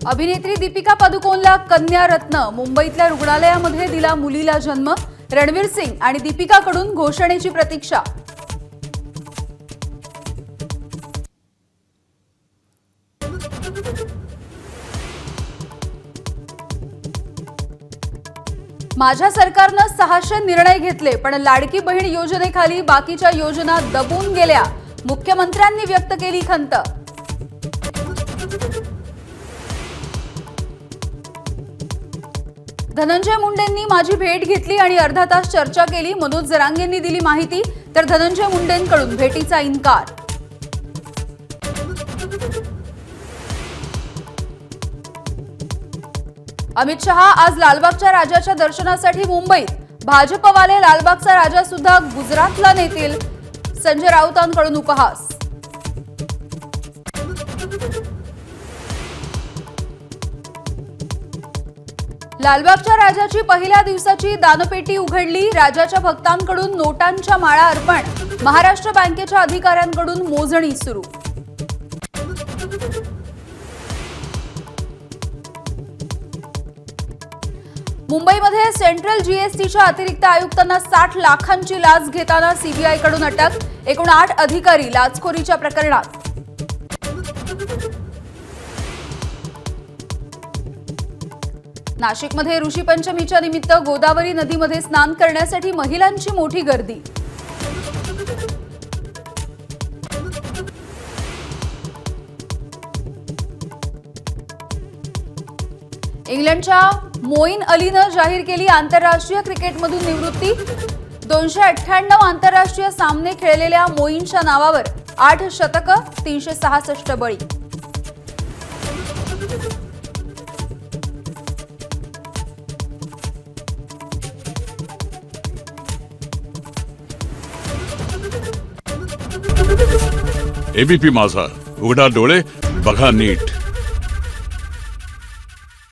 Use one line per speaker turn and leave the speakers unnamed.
अभिनेत्री दीपिका पदुकोणला कन्या रत्न मुंबईतल्या रुग्णालयामध्ये दिला मुलीला जन्म। रणवीर सिंग आणि दीपिकाकडून घोषणेची प्रतीक्षा। माझ्या सरकारने 600 निर्णय घेतले, पण लाडकी बहीण योजनेखाली बाकीच्या योजना दबून गेल्या। मुख्यमंत्र्यांनी व्यक्त केली खंत। धनंजय मुंडेंनी माझी भेट घेतली आणि अर्धा तास चर्चा केली। मनोज जरांगेंनी दिली माहिती, तर धनंजय मुंडेंकडून भेटीचा इन्कार। अमित शहा आज लालबागच्या राजाच्या दर्शनासाठी मुंबईत। भाजपवाले लालबागचा राजा सुद्धा गुजरातला नेतील। संजय राऊतांकडून उपहास। लालबागच्या राजाची पहिल्या दिवसाची दानपेटी उघडली। राजाच्या भक्तांकडून नोटांच्या माळा अर्पण। महाराष्ट्र बँकेच्या अधिकाऱ्यांकडून मोजणी सुरू। मुंबईमध्ये सेंट्रल जीएसटीच्या अतिरिक्त आयुक्तांना 60 लाखांची लाच घेताना सीबीआयकडून अटक। एकूण 8 अधिकारी लाचखोरीच्या प्रकरणात। नाशिकमध्ये ऋषी पंचमीच्या निमित्त गोदावरी नदीमध्ये स्नान करण्यासाठी महिलांची मोठी गर्दी। इंग्लंडच्या मोईन अलीनं जाहीर केली आंतरराष्ट्रीय क्रिकेटमधून निवृत्ती। 298 आंतरराष्ट्रीय सामने खेळलेल्या मोईनच्या नावावर 8 शतकं, 366 बळी।
एबीपी माझा, उघडा डोळे बघा नीट।